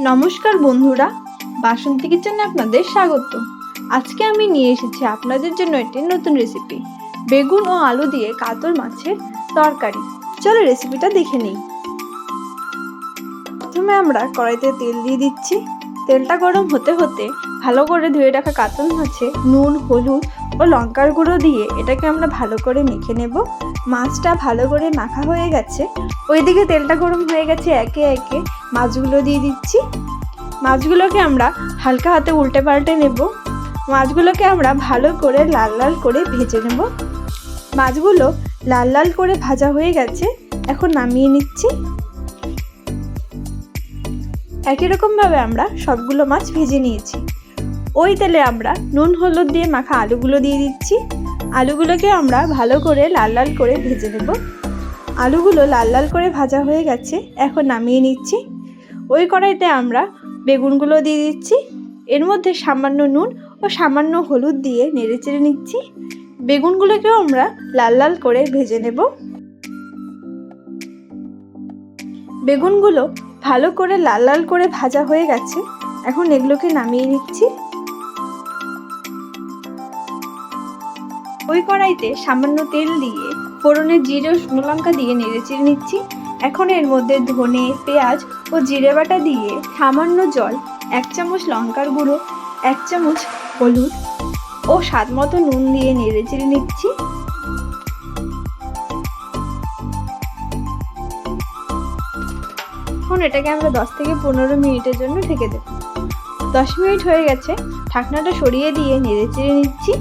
নমস্কার বন্ধুরা, বাসন্তী কিচেনে আপনাদের স্বাগত। আজকে আমি নিয়ে এসেছি আপনাদের জন্য একটি নতুন রেসিপি, বেগুন ও আলু দিয়ে কাতল মাছের তরকারি। চলো রেসিপিটা দেখে নিই। প্রথমে আমরা কড়াইতে তেল দিয়ে দিচ্ছি। তেলটা গরম হতে হতে ভালো করে ধুয়ে রাখা কাতল মাছে নুন, হলুদ ও লঙ্কার গুঁড়ো দিয়ে এটাকে আমরা ভালো করে মেখে নেব। মাছটা ভালো করে মাখা হয়ে গেছে, ওইদিকে তেলটা গরম হয়ে গেছে। একে একে মাছগুলো দিয়ে দিচ্ছি। মাছগুলোকে আমরা হালকা হাতে উল্টে পাল্টে নেব। মাছগুলোকে আমরা ভালো করে লাল লাল করে ভেজে নেব। মাছগুলো লাল লাল করে ভাজা হয়ে গেছে, এখন নামিয়ে নিচ্ছি। একই রকমভাবে আমরা সবগুলো মাছ ভেজে নিয়েছি। ওই তেলে আমরা নুন হলুদ দিয়ে মাখা আলুগুলো দিয়ে দিচ্ছি। আলুগুলোকে আমরা ভালো করে লাল লাল করে ভেজে নেব। আলুগুলো লাল লাল করে ভাজা হয়ে গেছে, এখন নামিয়ে নিচ্ছি। ওই কড়াইতে আমরা বেগুনগুলো দিয়ে দিচ্ছি। এর মধ্যে সামান্য নুন ও সামান্য হলুদ দিয়ে নেড়েচেড়ে নিচ্ছি। বেগুনগুলোকেও আমরা লাল লাল করে ভেজে নেব। বেগুনগুলো ভালো করে লাল লাল করে ভাজা হয়ে গেছে, এখন এগুলোকে নামিয়ে নিচ্ছি। ওই কড়াইতে সামান্য তেল দিয়ে ফোড়নে জিরে ও শুকনো লঙ্কা দিয়ে নেড়েচেড়ে নিচ্ছি। এখন এর মধ্যে ধনে, পেঁয়াজ ও জিরে বাটা দিয়ে সামান্য জল, 1 চামচ লঙ্কার গুঁড়ো, 1 চামচ হলুদ ও স্বাদ মতো নুন দিয়ে নেড়েচেড়ে নিচ্ছি। এখন এটাকে আমরা 10 থেকে 15 মিনিটের জন্য ঢেকে দেব। 10 মিনিট হয়ে গেছে, ঢাকনাটা সরিয়ে দিয়ে নেড়েচেড়ে নিচ্ছি।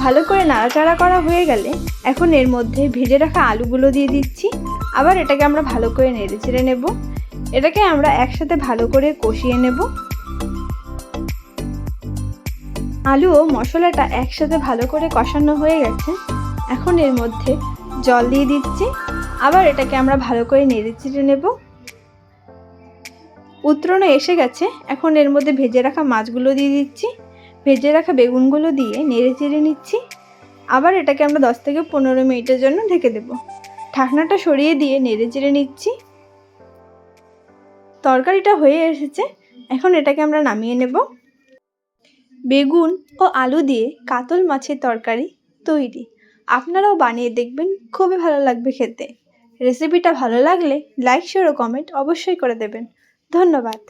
ভালো করে নাড়াচাড়া করা হয়ে গেলে এখন এর মধ্যে ভেজে রাখা আলুগুলো দিয়ে দিচ্ছি। আবার এটাকে আমরা ভালো করে নেড়েচেড়ে নেব। এটাকে আমরা একসাথে ভালো করে কষিয়ে নেব। আলু ও মশলাটা একসাথে ভালো করে কষানো হয়ে গেছে, এখন এর মধ্যে জল দিয়ে দিচ্ছি। আবার এটাকে আমরা ভালো করে নেড়েচেড়ে নেব। উতরণে এসে গেছে, এখন এর মধ্যে ভেজে রাখা মাছগুলো দিয়ে দিচ্ছি। ভেজে রাখা বেগুনগুলো দিয়ে নেড়েচেড়ে নিচ্ছি। আবার এটাকে আমরা 10 থেকে 15 মিনিটের জন্য ঢেকে দেব। ঢাকনাটা সরিয়ে দিয়ে নেড়েচেড়ে নিচ্ছি। তরকারিটা হয়ে এসেছে, এখন এটাকে আমরা নামিয়ে নেব। বেগুন ও আলু দিয়ে কাতল মাছের তরকারি তৈরি। আপনারাও বানিয়ে দেখবেন, খুবই ভালো লাগবে খেতে। রেসিপিটা ভালো লাগলে লাইক, শেয়ার ও কমেন্ট অবশ্যই করে দেবেন। ধন্যবাদ।